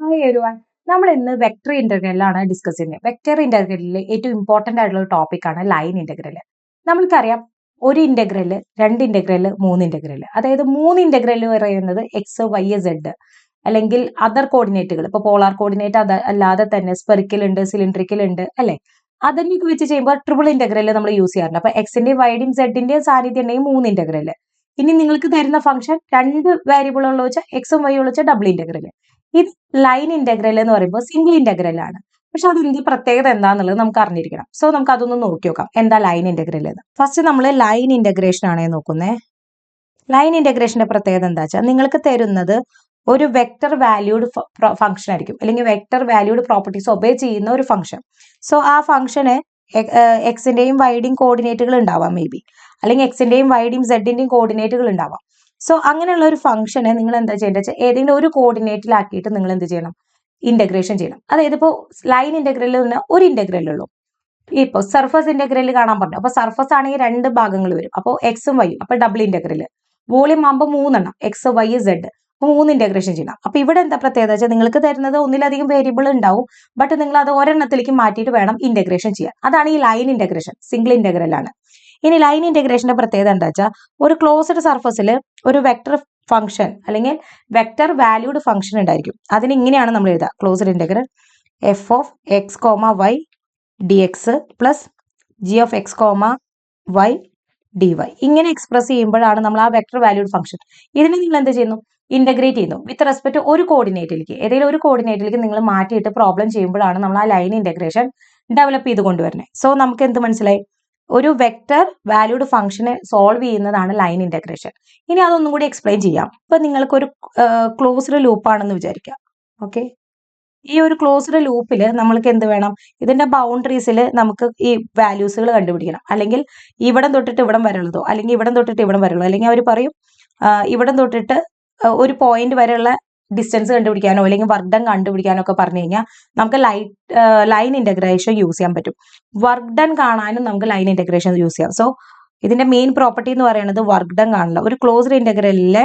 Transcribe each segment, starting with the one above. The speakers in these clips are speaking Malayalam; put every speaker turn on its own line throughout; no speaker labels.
Hi everyone. നമ്മൾ ഇന്ന് വെക്ടർ ഇന്റഗ്രലാണ് ഡിസ്കസ് ചെയ്യുന്നത്. വെക്ടർ ഇന്റഗ്രലിൽ ഏറ്റവും ഇമ്പോർട്ടന്റ് ആയിട്ടുള്ള ഒരു ടോപ്പിക്കാണ് ലൈൻ ഇന്റഗ്രൽ. നമ്മൾക്കറിയാം ഒരു ഇന്റഗ്രല്, രണ്ട് ഇന്റഗ്രല്, മൂന്ന് ഇന്റഗ്രല്. അതായത് മൂന്ന് ഇന്റഗ്രല് പറയുന്നത് എക്സ്, വൈ, സെഡ് അല്ലെങ്കിൽ അതർ കോർഡിനേറ്റുകൾ. ഇപ്പൊ പോളാർ കോർഡിനേറ്റ് അല്ലാതെ തന്നെ സ്പെറിക്കൽ ഉണ്ട്, സിലിണ്ടറിക്കൽ ഉണ്ട്, അല്ലെ? അതിനൊക്കെ വെച്ച് ചെയ്യുമ്പോൾ ട്രിപ്പിൾ ഇന്റഗ്രല് നമ്മൾ യൂസ് ചെയ്യാറുണ്ട്. അപ്പൊ എക്സിന്റെയും വൈയുടെയും സെഡിന്റെയും സാന്നിധ്യം ഉണ്ടെങ്കിൽ മൂന്ന് ഇന്റഗ്രല്. ഇനി നിങ്ങൾക്ക് തരുന്ന ഫംഗ്ഷൻ രണ്ട് വേരിയബിൾ ഉള്ള വെച്ചാൽ എക്സും വൈ ഉള്ള വെച്ചാൽ ഡബിൾ ഇന്റഗ്രല്. ഇത് ലൈൻ ഇന്റഗ്രൽ എന്ന് പറയുമ്പോൾ സിംഗിൾ ഇന്റഗ്രൽ ആണ്. പക്ഷെ അതിന്റെ പ്രത്യേകത എന്താന്നുള്ളത് നമുക്ക് അറിഞ്ഞിരിക്കണം. സോ നമുക്ക് അതൊന്ന് നോക്കി നോക്കാം, എന്താ ലൈൻ ഇന്റഗ്രൽ എന്ന്. ഫസ്റ്റ് നമ്മൾ ലൈൻ ഇന്റഗ്രേഷൻ ആണ് നോക്കുന്നേ. ലൈൻ ഇന്റഗ്രേഷന്റെ പ്രത്യേകത എന്താ വെച്ചാൽ നിങ്ങൾക്ക് തരുന്നത് ഒരു വെക്ടർ വാല്യൂഡ് ഫംഗ്ഷൻ ആയിരിക്കും, അല്ലെങ്കിൽ വെക്ടർ വാല്യൂഡ് പ്രോപ്പർട്ടീസ് ഒബേ ചെയ്യുന്ന ഒരു ഫംഗ്ഷൻ. സോ ആ ഫംഗ്ഷന് എക്സിന്റെയും വൈയുടെയും കോർഡിനേറ്റുകൾ ഉണ്ടാവാം, മേ ബി, അല്ലെങ്കിൽ എക്സിന്റെയും വൈയുടെയും സെഡിന്റെയും കോർഡിനേറ്റുകൾ ഉണ്ടാവാം. സോ അങ്ങനെയുള്ള ഒരു ഫംഗ്ഷനെ നിങ്ങൾ എന്താ ചെയ്യേണ്ടത് വെച്ചാൽ ഏതെങ്കിലും ഒരു കോർഡിനേറ്റിലാക്കിയിട്ട് നിങ്ങൾ എന്ത് ചെയ്യണം, ഇന്റഗ്രേഷൻ ചെയ്യണം. അതായത് ഇപ്പോൾ ലൈൻ ഇന്റഗ്രലിൽ നിന്ന് ഒരു ഇന്റഗ്രൽ ഉള്ളൂ. ഇപ്പൊ സർഫസ് ഇന്റഗ്രൽ കാണാൻ പറഞ്ഞു. അപ്പൊ സർഫസ് ആണെങ്കിൽ രണ്ട് ഭാഗങ്ങൾ വരും. അപ്പോൾ എക്സും വൈയും, അപ്പൊ ഡബിൾ ഇന്റഗ്രൽ. വോളിയം ആകുമ്പോൾ മൂന്നെണ്ണം, എക്സ്, വൈ, സെഡ്. അപ്പൊ മൂന്ന് ഇന്റഗ്രേഷൻ ചെയ്യണം. അപ്പൊ ഇവിടെ എന്താ പ്രത്യേകത വെച്ചാൽ നിങ്ങൾക്ക് തരുന്നത് ഒന്നിലധികം വേരിയബിൾ ഉണ്ടാവും, ബട്ട് നിങ്ങൾ അത് ഒരെണ്ണത്തിലേക്ക് മാറ്റിയിട്ട് വേണം ഇന്റഗ്രേഷൻ ചെയ്യാൻ. അതാണ് ഈ ലൈൻ ഇന്റഗ്രേഷൻ, സിംഗിൾ ഇന്റഗ്രൽ ആണ്. ഇനി ലൈൻ ഇന്റഗ്രേഷന്റെ പ്രത്യേകത എന്താ വെച്ചാൽ ഒരു ക്ലോസ്ഡ് സർഫസിൽ ഒരു വെക്ടർ ഫംഗ്ഷൻ അല്ലെങ്കിൽ വെക്ടർ വാല്യൂഡ് ഫംഗ്ഷൻ ഉണ്ടായിരിക്കും. അതിന് ഇങ്ങനെയാണ് നമ്മൾ എഴുതുക, closed integral F of x comma y D x plus g of x comma y d y. ഇങ്ങനെ എക്സ്പ്രസ് ചെയ്യുമ്പോഴാണ് നമ്മൾ ആ വെക്ടർ വാല്യൂഡ് ഫംഗ്ഷൻ, ഇതിനെ നിങ്ങൾ എന്ത് ചെയ്യുന്നു, ഇന്റഗ്രേറ്റ് ചെയ്യുന്നു വിത്ത് റെസ്പെക്ട് ഒരു കോർഡിനേറ്റിലേക്ക്, ഏതെങ്കിലും ഒരു കോർഡിനേറ്റിലേക്ക് നിങ്ങൾ മാറ്റിയിട്ട് പ്രോബ്ലം ചെയ്യുമ്പോഴാണ് നമ്മൾ ആ ലൈൻ ഇന്റഗ്രേഷൻ ഡെവലപ്പ് ചെയ്ത് കൊണ്ടുവരുന്നത്. സോ നമുക്ക് എന്ത് മനസ്സിലായി, ഒരു വെക്ടർ വാല്യൂഡ് ഫംഗ്ഷനെ സോൾവ് ചെയ്യുന്നതാണ് ലൈൻ ഇന്റഗ്രേഷൻ. ഇനി അതൊന്നും കൂടി എക്സ്പ്ലെയിൻ ചെയ്യാം. ഇപ്പൊ നിങ്ങൾക്ക് ഒരു ക്ലോസ്ഡ് ലൂപ്പ് ആണെന്ന് വിചാരിക്കാം. ഓക്കെ, ഈ ഒരു ക്ലോസ്ഡ് ലൂപ്പിൽ നമ്മൾക്ക് എന്ത് വേണം, ഇതിന്റെ ബൗണ്ടറീസിൽ നമുക്ക് ഈ വാല്യൂസുകൾ കണ്ടുപിടിക്കണം. അല്ലെങ്കിൽ ഇവിടം തൊട്ടിട്ട് ഇവിടം വരെയുള്ളതോ, അല്ലെങ്കിൽ ഇവിടം തൊട്ടിട്ട് ഇവിടം വരെയുള്ളൂ, അല്ലെങ്കിൽ അവർ പറയും ഇവിടം തൊട്ടിട്ട് ഒരു പോയിന്റ് വരെയുള്ള ഡിസ്റ്റൻസ് കണ്ടുപിടിക്കാനോ അല്ലെങ്കിൽ വർക്ക് ഡൺ കണ്ടുപിടിക്കാനോ ഒക്കെ പറഞ്ഞു കഴിഞ്ഞാൽ നമുക്ക് ലൈൻ ഇന്റഗ്രേഷൻ യൂസ് ചെയ്യാൻ പറ്റും. വർക്ക് ഡൺ കാണാനും നമുക്ക് ലൈൻ ഇന്റഗ്രേഷൻ യൂസ് ചെയ്യാം. സോ ഇതിന്റെ മെയിൻ പ്രോപ്പർട്ടി എന്ന് പറയുന്നത് വർക്ക് ഡൺ കാണില്ല. ഒരു ക്ലോസ്ഡ് ഇന്റഗ്രലിലെ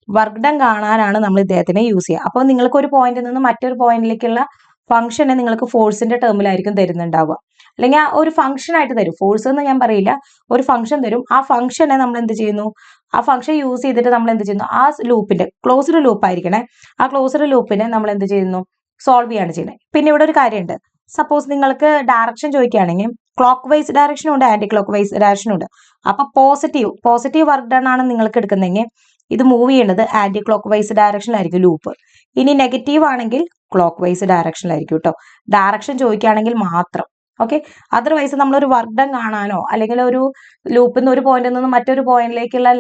വർക്ക് ഡൺ കാണാനാണ് നമ്മൾ ഇദ്ദേഹത്തിനെ യൂസ് ചെയ്യുക. അപ്പോൾ നിങ്ങൾക്ക് ഒരു പോയിന്റിൽ നിന്ന് മറ്റൊരു പോയിന്റിലേക്കുള്ള ഫംഗ്ഷനെ നിങ്ങൾക്ക് ഫോഴ്സിന്റെ ടേമിലായിരിക്കും തരുന്നുണ്ടാവുക, അല്ലെങ്കിൽ ആ ഒരു ഫംഗ്ഷൻ ആയിട്ട് തരും. ഫോഴ്സ് എന്ന് ഞാൻ പറയില്ല, ഒരു ഫംഗ്ഷൻ തരും. ആ ഫംഗ്ഷനെ നമ്മൾ എന്ത് ചെയ്യുന്നു, ആ ഫംഗ്ഷൻ യൂസ് ചെയ്തിട്ട് നമ്മൾ എന്ത് ചെയ്യുന്നു, ആ ലൂപ്പിന്റെ ക്ലോസ്ഡ് ലൂപ്പ് ആയിരിക്കണേ, ആ ക്ലോസ്ഡ് ലൂപ്പിനെ നമ്മൾ എന്ത് ചെയ്യുന്നു, സോൾവ് ചെയ്യാണ് ചെയ്യുന്നത്. പിന്നെ ഇവിടെ ഒരു കാര്യമുണ്ട്, സപ്പോസ് നിങ്ങൾക്ക് ഡയറക്ഷൻ ചോദിക്കുകയാണെങ്കിൽ ക്ലോക്ക് വൈസ് ഡയറക്ഷനും ഉണ്ട്, ആന്റി ക്ലോക്ക് വൈസ് ഡയറക്ഷനും ഉണ്ട്. അപ്പൊ പോസിറ്റീവ് വർക്ക് ഡൺ ആണ് നിങ്ങൾക്ക് എടുക്കുന്നതെങ്കിൽ ഇത് മൂവ് ചെയ്യേണ്ടത് ആന്റി ക്ലോക്ക് വൈസ് ഡയറക്ഷനിലായിരിക്കും ലൂപ്പ്. ഇനി നെഗറ്റീവ് ആണെങ്കിൽ ക്ലോക്ക് വൈസ് ഡയറക്ഷനിലായിരിക്കും കേട്ടോ, ഡയറക്ഷൻ ചോദിക്കുകയാണെങ്കിൽ മാത്രം. ഓക്കെ, അതർവൈസ് നമ്മളൊരു വർക്ക് ഡൺ കാണാനോ അല്ലെങ്കിൽ ഒരു ലൂപ്പിൽ നിന്ന് ഒരു പോയിന്റിൽ നിന്ന് മറ്റൊരു പോയിന്റിലേക്കുള്ള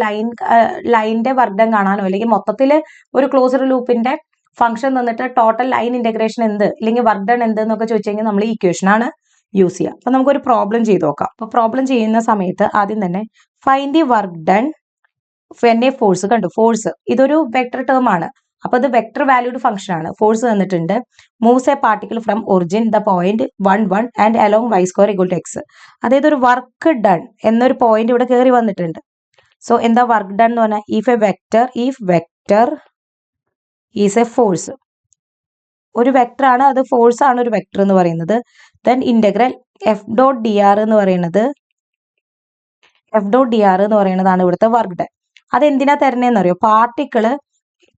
ലൈനിന്റെ വർക്ക് ഡൺ കാണാനോ, അല്ലെങ്കിൽ മൊത്തത്തിൽ ഒരു ക്ലോസ്ഡ് ലൂപ്പിന്റെ ഫംഗ്ഷൻ തന്നിട്ട് ടോട്ടൽ ലൈൻ ഇന്റഗ്രേഷൻ എന്ത് അല്ലെങ്കിൽ വർക്ക് ഡൺ എന്ത് എന്നൊക്കെ ചോദിച്ചു കഴിഞ്ഞാൽ നമ്മൾ ഈ ഇക്വേഷൻ ആണ് യൂസ് ചെയ്യുക. അപ്പൊ നമുക്കൊരു പ്രോബ്ലം ചെയ്ത് നോക്കാം. അപ്പൊ പ്രോബ്ലം ചെയ്യുന്ന സമയത്ത് ആദ്യം തന്നെ find the work done when a force. കണ്ടു, ഫോഴ്സ് ഇതൊരു വെക്ടർ ടേം ആണ്. അപ്പൊ ഇത് വെക്ടർ വാല്യൂഡ് ഫംഗ്ഷൻ ആണ്. ഫോഴ്സ് തന്നിട്ടുണ്ട്, moves a particle from origin the point 1 1 and along y square equal to x. അതായത് ഒരു വർക്ക് ഡൺ എന്നൊരു പോയിന്റ് ഇവിടെ കയറി വന്നിട്ടുണ്ട്. സോ എന്താ വർക്ക് ഡൺ എന്ന് പറഞ്ഞാൽ if vector is a force, ഒരു വെക്ടർ ആണ്, അത് ഫോഴ്സ് ആണ് ഒരു വെക്ടർ എന്ന് പറയുന്നത്. Then integral F dot D R എന്ന് പറയുന്നതാണ് ഇവിടുത്തെ വർക്ക് ഡൺ. അത് എന്തിനാ തരണേന്ന് അറിയോ, പാർട്ടിക്കിള്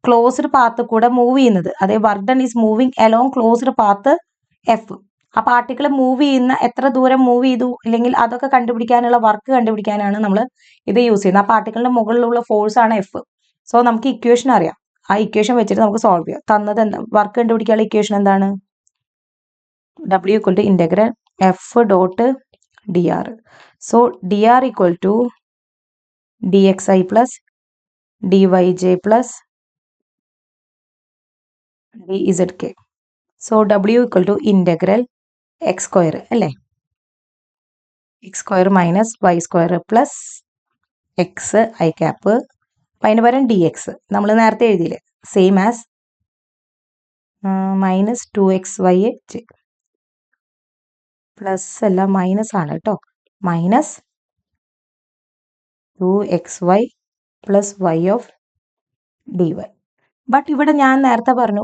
ക്ലോസ്ഡ് പാത്ത് കൂടെ മൂവ് ചെയ്യുന്നത്. അതേ work done is moving along closed path F. ആ പാർട്ടിക്കിൾ മൂവ് ചെയ്യുന്ന എത്ര ദൂരം മൂവ് ചെയ്തു അല്ലെങ്കിൽ അതൊക്കെ കണ്ടുപിടിക്കാനുള്ള വർക്ക് കണ്ടുപിടിക്കാനാണ് നമ്മൾ ഇത് യൂസ് ചെയ്യുന്നത്. ആ പാർട്ടിക്കിളിന്റെ മുകളിലുള്ള ഫോഴ്സ് ആണ് എഫ്. സോ നമുക്ക് ഇക്വേഷൻ അറിയാം, ആ ഇക്വേഷൻ വെച്ചിട്ട് നമുക്ക് സോൾവ് ചെയ്യാം. തന്നത് എന്താ, വർക്ക് കണ്ടുപിടിക്കാനുള്ള ഇക്വേഷൻ എന്താണ്, W equal to integral F dot D R. So D R equal to D X I plus D Y J plus D Z K. So W equal to integral X square അല്ലേ, X square minus Y square plus X I cap, അതിന് പകരം ഡി എക്സ് നമ്മൾ നേരത്തെ എഴുതിയില്ലേ, same as minus 2xy J plus അല്ല മൈനസ് ആണ് കേട്ടോ, minus 2xy plus Y of D Y. But ഇവിടെ ഞാൻ നേരത്തെ പറഞ്ഞു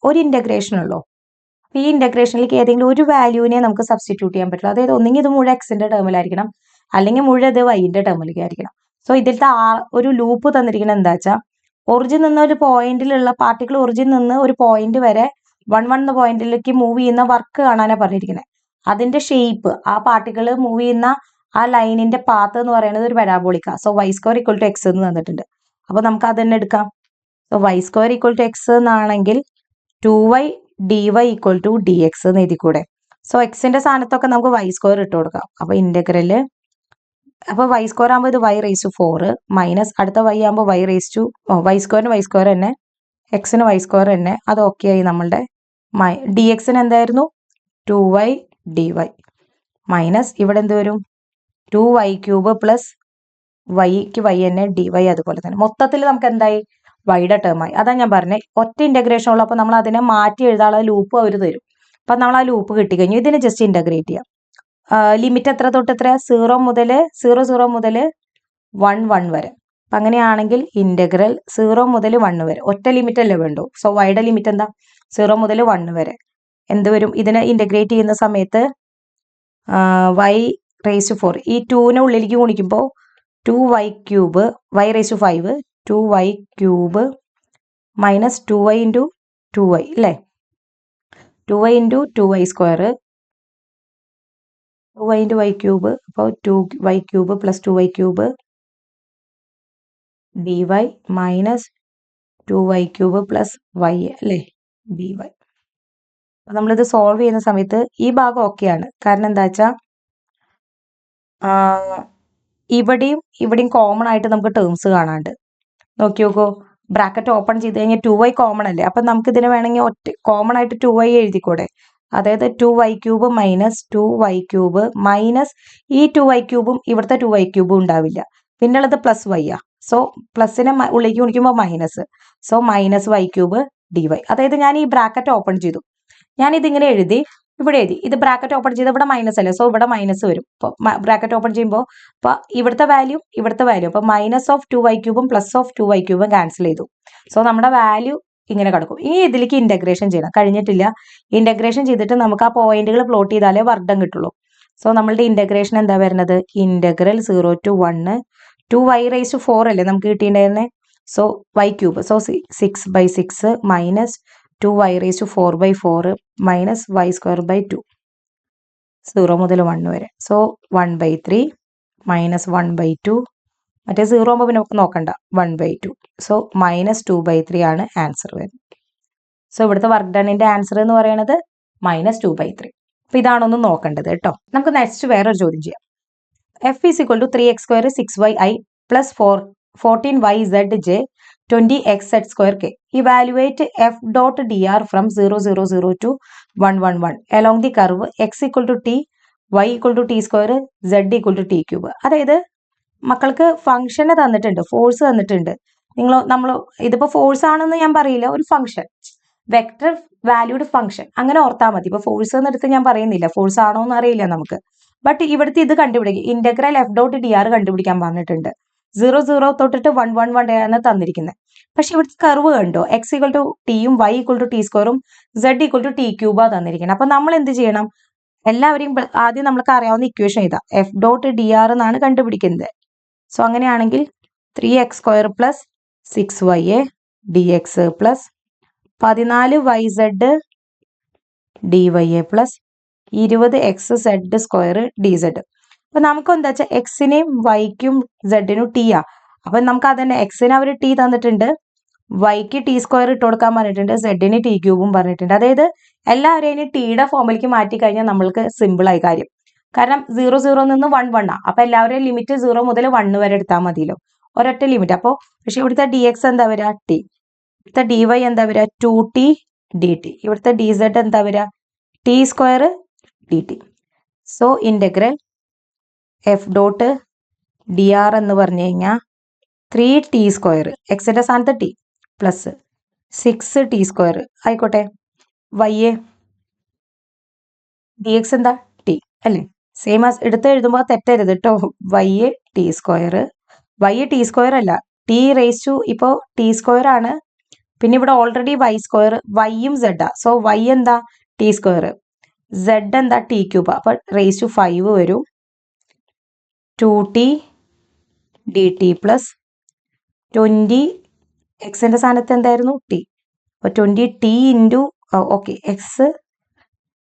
ഒരു ഇൻ്റഗ്രേഷൻ ഉള്ളൂ. ഈ ഇൻ്റഗ്രേഷനിലേക്ക് ഏതെങ്കിലും ഒരു വാല്യൂവിനെ നമുക്ക് സബ്സ്റ്റിറ്റ്യൂട്ട് ചെയ്യാൻ പറ്റില്ല. അതായത് ഒന്നെങ്കിൽ ഇത് മുഴുവൻ എക്സിന്റെ ടേമിലായിരിക്കണം, അല്ലെങ്കിൽ മുഴുവൻ ഇത് വൈൻ്റെ ടേമിലേക്ക് ആയിരിക്കണം. സോ ഇതിലത്തെ ഒരു ലൂപ്പ് തന്നിരിക്കുന്നത് എന്താ വെച്ചാൽ ഒറിജിൻ നിന്ന് ഒരു പോയിന്റിലുള്ള പാർട്ടിക്കിൾ ഒറിജിൻ നിന്ന് ഒരു പോയിന്റ് വരെ 1 1 എന്ന പോയിന്റിലേക്ക് മൂവ് ചെയ്യുന്ന വർക്ക് കാണാനാണ് പറഞ്ഞിരിക്കുന്നത്. അതിന്റെ ഷേപ്പ്, ആ പാർട്ടിക്കിൾ മൂവ് ചെയ്യുന്ന ആ ലൈനിന്റെ പാത്ത് എന്ന് പറയുന്നത് ഒരു പരാബോളിക്ക. So y square equal to X എന്ന് തന്നിട്ടുണ്ട്. അപ്പൊ നമുക്ക് അത് തന്നെ എടുക്കാം. So y square equal to X എന്നാണെങ്കിൽ 2y dy equal to D X എന്ന് എഴുതിക്കൂടെ. സോ എക്സിന്റെ സ്ഥാനത്തൊക്കെ നമുക്ക് y സ്ക്വയർ ഇട്ട് കൊടുക്കാം. അപ്പൊ ഇന്റഗ്രല് അപ്പൊ y സ്ക്വയർ ആകുമ്പോൾ ഇത് y റേസ് ടു 4 മൈനസ് അടുത്ത y ആകുമ്പോൾ y raise to y square തന്നെ, എക്സിന് y സ്ക്വയർ തന്നെ. അത് ഓക്കെ ആയി. നമ്മളുടെ ഡി എക്സിന് എന്തായിരുന്നു 2y dy മൈനസ് ഇവിടെ എന്ത് വരും 2y ക്യൂബ് പ്ലസ് വൈക്ക് y തന്നെ dy അതുപോലെ തന്നെ. മൊത്തത്തിൽ നമുക്ക് എന്തായി വൈയുടെ ടേമായി. അതാ ഞാൻ പറഞ്ഞത് ഒറ്റ ഇൻ്റഗ്രേഷൻ ഉള്ളൂ. അപ്പോൾ നമ്മൾ അതിനെ മാറ്റി എഴുതാനുള്ള ലൂപ്പ് അവർ തരും. അപ്പം നമ്മൾ ആ ലൂപ്പ് കിട്ടിക്കഴിഞ്ഞു. ഇതിനെ ജസ്റ്റ് ഇൻ്റഗ്രേറ്റ് ചെയ്യാം. ലിമിറ്റ് എത്ര തൊട്ട് എത്ര 0 മുതൽ 1 1 വരെ. അപ്പം അങ്ങനെയാണെങ്കിൽ ഇൻ്റഗ്രൽ 0 മുതൽ 1 വരെ ഒറ്റ ലിമിറ്റ് അല്ലേ വേണ്ടു. സോ വൈയുടെ ലിമിറ്റ് എന്താ 0 മുതൽ 1 വരെ എന്ത് വരും. ഇതിനെ ഇൻ്റഗ്രേറ്റ് ചെയ്യുന്ന സമയത്ത് y റേസ് ടു 4 ഈ 2നെ ഉള്ളിലേക്ക് ഗുണിക്കുമ്പോൾ 2y cube y raise to 5 2y cube minus 2y into 2y അല്ലേ 2y into 2y square 2y into y cube അപ്പോൾ 2y cube plus 2y cube dy minus 2y cube plus y അല്ലേ dy. അപ്പം നമ്മളിത് സോൾവ് ചെയ്യുന്ന സമയത്ത് ഈ ഭാഗം ഓക്കെയാണ്. കാരണം എന്താ വെച്ചാൽ ഇവിടെയും കോമൺ ആയിട്ട് നമുക്ക് ടേംസ് കാണാണ്ട്. നോക്കി നോക്കൂ, ബ്രാക്കറ്റ് ഓപ്പൺ ചെയ്ത് കഴിഞ്ഞാൽ 2y കോമൺ അല്ലേ. അപ്പം നമുക്ക് ഇതിന് വേണമെങ്കിൽ ഒറ്റ കോമൺ ആയിട്ട് 2y എഴുതിക്കൂടെ. അതായത് 2y cube minus 2y cube minus ഈ 2y ക്യൂബും ഇവിടുത്തെ 2y ക്യൂബും ഉണ്ടാവില്ല. പിന്നുള്ളത് പ്ലസ് y ആ. സോ പ്ലസിനെ ഉള്ളിലേക്ക് കുണിക്കുമ്പോൾ minus. So minus y cube dy. അതായത് ഞാൻ ഈ ബ്രാക്കറ്റ് ഓപ്പൺ ചെയ്തു, ഞാൻ ഇതിങ്ങനെ എഴുതി ഇവിടെ എഴുതി. ഇത് ബ്രാക്കറ്റ് ഓപ്പൺ ചെയ്ത് ഇവിടെ മൈനസ് അല്ലേ. സോ ഇവിടെ മൈനസ് വരും. ഇപ്പോൾ ബ്രാക്കറ്റ് ഓപ്പൺ ചെയ്യുമ്പോൾ അപ്പോൾ ഇവിടുത്തെ വാല്യൂ അപ്പോൾ മൈനസ് ഓഫ് 2y ക്യൂബും പ്ലസ് ഓഫ് 2y ക്യൂബും ക്യാൻസൽ ചെയ്തു. സോ നമ്മുടെ വാല്യൂ ഇങ്ങനെ കിടക്കും. ഇനി ഇതിലേക്ക് ഇൻ്റഗ്രേഷൻ ചെയ്യണം. കഴിഞ്ഞിട്ടില്ല. ഇൻ്റഗ്രേഷൻ ചെയ്തിട്ട് നമുക്ക് ആ പോയിന്റുകൾ പ്ലോട്ട് ചെയ്താലേ വർക്ക് ഡൺ കിട്ടുള്ളൂ. സോ നമ്മളുടെ ഇൻ്റഗ്രേഷൻ എന്താ വരുന്നത് integral 0 to 1 2y raise to 4 അല്ലേ നമുക്ക് കിട്ടിയിട്ടുണ്ടായിരുന്നത്. So y cube so 6/6 minus 2y raise to 4/4 minus y square by 2 0 മുതൽ 1 വരെ. സോ 1/3 മൈനസ് 1/2 മറ്റേ 0 ആകുമ്പോൾ പിന്നെ നമുക്ക് നോക്കണ്ട 1/2. സോ മൈനസ് 2/3 ആണ് ആൻസർ വരുന്നത്. സോ ഇവിടുത്തെ വർക്ക് ഡണ്ണിന്റെ ആൻസർ എന്ന് പറയുന്നത് മൈനസ് 2/3. അപ്പോൾ ഇതാണൊന്നും നോക്കേണ്ടത് കേട്ടോ. നമുക്ക് നെക്സ്റ്റ് വേറൊരു ചോദ്യം ചെയ്യാം. f is equal to 3x square 6y plus 14yzj 20x z square k. Evaluate f dot dr from 0 0 0 to 1 1 1 along the curve x equal to t, y equal to t square, z equal to t cube. അതായത് മക്കൾക്ക് ഫംഗ്ഷനെ തന്നിട്ടുണ്ട്, ഫോഴ്സ് തന്നിട്ടുണ്ട്. നമ്മൾ ഇതിപ്പോൾ ഫോഴ്സ് ആണെന്ന് ഞാൻ പറയില്ല, ഒരു ഫംഗ്ഷൻ വെക്ടർ വാല്യൂഡ് ഫംഗ്ഷൻ അങ്ങനെ ഓർത്താൽ മതി. ഇപ്പോൾ ഫോഴ്സ് എന്നെടുത്ത് ഞാൻ പറയുന്നില്ല, ഫോഴ്സ് ആണോ എന്ന് അറിയില്ല നമുക്ക്. ബട്ട് ഇവിടുത്തെ ഇത് കണ്ടുപിടിക്കുക, integral F dot D r കണ്ടുപിടിക്കാൻ പറഞ്ഞിട്ടുണ്ട്. 0 0 തൊട്ടിട്ട് 1 1 1 ആണ് തന്നിരിക്കുന്നത്. പക്ഷെ ഇവിടുത്തെ കർവ് കണ്ടോ, എക്സ് ഈക്വൽ ടു ടിയും വൈ ഈക്വൽ ടു ടി സ്ക്വയറും സെഡ് ഈക്വൽ ടു ടി ക്യൂബാ തന്നിരിക്കുന്നത്. അപ്പൊ നമ്മൾ എന്ത് ചെയ്യണം, എല്ലാവരെയും ആദ്യം നമ്മൾക്ക് അറിയാവുന്ന ഇക്വേഷൻ ഇതാ, എഫ് ഡോട്ട് ഡി ആർ എന്നാണ് കണ്ടുപിടിക്കുന്നത്. സോ അങ്ങനെയാണെങ്കിൽ 3x square plus 6y d x plus 14yz dy plus 20x z square d z. അപ്പൊ നമുക്ക് എന്താ വെച്ചാൽ എക്സിനെയും വൈക്കും സെഡിനും ടി ആ. അപ്പൊ നമുക്ക് അതന്നെ എക്സിന് അവർ ടി തന്നിട്ടുണ്ട്, വൈക്ക് ടി സ്ക്വയർ ഇട്ട് കൊടുക്കാൻ പറഞ്ഞിട്ടുണ്ട്, സെഡിന് ടി ക്യൂബും പറഞ്ഞിട്ടുണ്ട്. അതായത് എല്ലാവരെയും ടിയുടെ ഫോമിലേക്ക് മാറ്റി കഴിഞ്ഞാൽ നമ്മൾക്ക് സിമ്പിൾ ആയി കാര്യം. കാരണം 0 0 നിന്ന് 1 1 ആ. അപ്പൊ എല്ലാവരെയും ലിമിറ്റ് 0 മുതൽ 1 വരെ എടുത്താൽ മതിയല്ലോ, ഒരൊറ്റ ലിമിറ്റ്. അപ്പോൾ പക്ഷെ ഇവിടുത്തെ ഡി എക്സ് എന്താ വരിക ടി, ഇവിടുത്തെ ഡി വൈ എന്താ വരിക 2t dt, ഇവിടുത്തെ ഡി സെഡ് എന്താ വരിക T square D T. So integral F dot D R എന്ന് പറഞ്ഞു കഴിഞ്ഞാൽ 3t സ്ക്വയർ എക്സിന്റെ സ്ഥാനത്ത് ടി പ്ലസ് 6t സ്ക്വയർ ആയിക്കോട്ടെ, വൈ ഡി എക്സ് എന്താ ടി അല്ലേ. സെയിം ആസ് എടുത്ത് എഴുതുമ്പോൾ തെറ്റരുത് കേട്ടോ. Y T square, Y T square അല്ല ടി റേസ് ടു, ഇപ്പോൾ ടി സ്ക്വയർ ആണ് പിന്നെ ഇവിടെ ഓൾറെഡി വൈ സ്ക്വയർ, വൈയും സെഡാ, സോ വൈ എന്താ ടി സ്ക്വയർ, സെഡ് എന്താ ടി ക്യൂബ്, അപ്പൊ റേസ് ടു 5 വരും. 2t dt പ്ലസ് 20 എക്സിന്റെ സ്ഥാനത്ത് എന്തായിരുന്നു ടി, അപ്പൊ 20t into okay x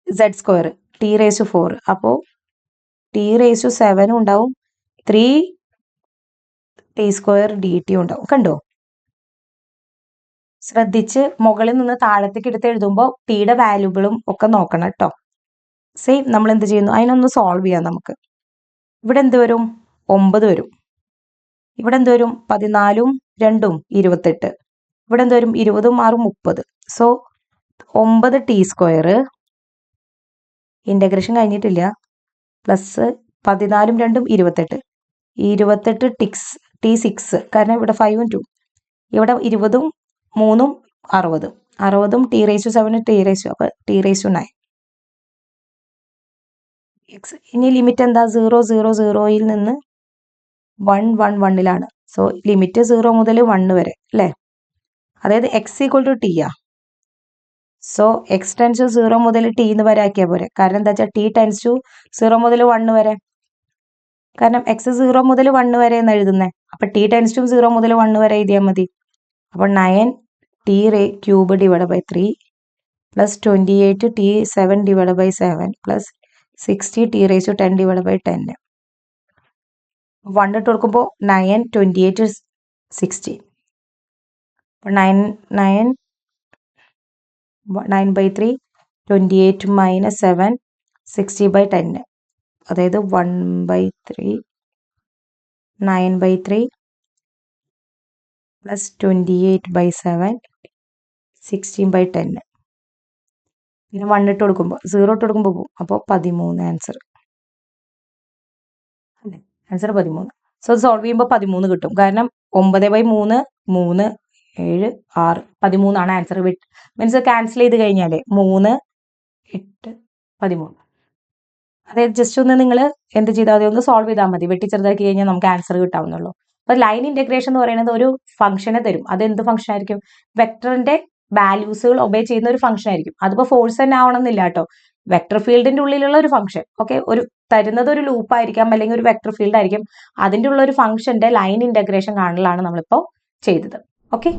z square t raise to 4, അപ്പോൾ ടി റേസ് ടു 7 ഉണ്ടാവും, 3t സ്ക്വയർ ഡി ടി ഉണ്ടാവും. കണ്ടോ? ശ്രദ്ധിച്ച് മുകളിൽ നിന്ന് താഴത്തേക്ക് എടുത്ത് എഴുതുമ്പോൾ ടിയുടെ വാല്യൂബിളും ഒക്കെ നോക്കണം കേട്ടോ. സെയിം നമ്മൾ എന്ത് ചെയ്യുന്നു, അതിനൊന്ന് സോൾവ് ചെയ്യാം നമുക്ക്. ഇവിടെ എന്ത് വരും, 9 വരും. ഇവിടെ എന്ത് വരും, 14 2 28. ഇവിടെ എന്ത് വരും, 20 6 30. സോ 9t സ്ക്വയർ ഇന്റഗ്രേഷൻ കഴിഞ്ഞിട്ടില്ല, പ്ലസ് 14 2 28, 28 ടി 6, കാരണം ഇവിടെ 5 2, ഇവിടെ 20 3 60, 60 t raise to 7 t raise to, അപ്പൊ ടി റേസ് ടു 9. ഇനി ലിമിറ്റ് എന്താ, 0 0 0യിൽ നിന്ന് 1 1 1ലാണ്. സോ ലിമിറ്റ് 0 മുതൽ 1 വരെ അല്ലേ, അതായത് എക്സ് ഈക്വൽ ടു ടി ആ. സോ എക്സ് ടെൻസ് ടു 0 മുതൽ ടി എന്ന് വരെ ആക്കിയാൽ പോരെ, കാരണം എന്താ വെച്ചാൽ ടി ടെൻസ് ടു 0 മുതൽ 1 വരെ, കാരണം എക്സ് 0 മുതൽ 1 വരെ എന്ന് എഴുതുന്നത്, അപ്പൊ ടി ടെൻസ് ടു 0 മുതൽ 1 വരെ എഴുതിയാൽ മതി. അപ്പൊ 9t cube divide by 3 plus 28t 7 divide by 7 plus 60t raise to 10 divide by 10. 1 ഇട്ട് കൊടുക്കുമ്പോൾ 9 28 60, 9 ബൈ 3 28 മൈനസ് 7 60 ബൈ 10, അതായത് 1 by 3 9 by 3 plus 28 by 7 16 by 10. പിന്നെ 1 ഇട്ട് കൊടുക്കുമ്പോൾ 0 ഇട്ട് കൊടുക്കുമ്പോൾ പോകും, അപ്പോൾ 13 ആൻസർ അല്ലേ, ആൻസർ 13. സോ സോൾവ് ചെയ്യുമ്പോൾ 13 കിട്ടും, കാരണം 9 ബൈ 3 3 7 6 13 ആൻസർ. മീൻസ് ക്യാൻസൽ ചെയ്ത് കഴിഞ്ഞാൽ 3 8 13. അതായത് ജസ്റ്റ് ഒന്ന് നിങ്ങൾ എന്ത് ചെയ്താൽ മതി, ഒന്ന് സോൾവ് ചെയ്താൽ മതി, വെട്ടി ചെറുതാക്കി കഴിഞ്ഞാൽ നമുക്ക് ആൻസർ കിട്ടാവുന്നുള്ളൂ. അപ്പൊ ലൈൻ ഇന്റഗ്രേഷൻ എന്ന് പറയുന്നത് ഒരു ഫംഗ്ഷനെ തരും, അത് എന്ത് ഫംഗ്ഷൻ ആയിരിക്കും, വെക്ടറിന്റെ വാല്യൂസുകൾ ഒബേ ചെയ്യുന്ന ഒരു ഫംഗ്ഷൻ ആയിരിക്കും. അതിപ്പോ ഫോഴ്സ് തന്നെ ആവണമെന്നില്ല കേട്ടോ, വെക്ടർ ഫീൽഡിന്റെ ഉള്ളിലുള്ള ഒരു ഫംഗ്ഷൻ. ഓക്കെ, ഒരു തരുന്നത് ഒരു ലൂപ്പ് ആയിരിക്കാം, അല്ലെങ്കിൽ ഒരു വെക്ടർ ഫീൽഡ് ആയിരിക്കും, അതിന്റെ ഉള്ള ഒരു ഫംഗ്ഷന്റെ ലൈൻ ഇന്റഗ്രേഷൻ കാണലാണ് നമ്മളിപ്പോ ചെയ്തത്. ഓക്കെ.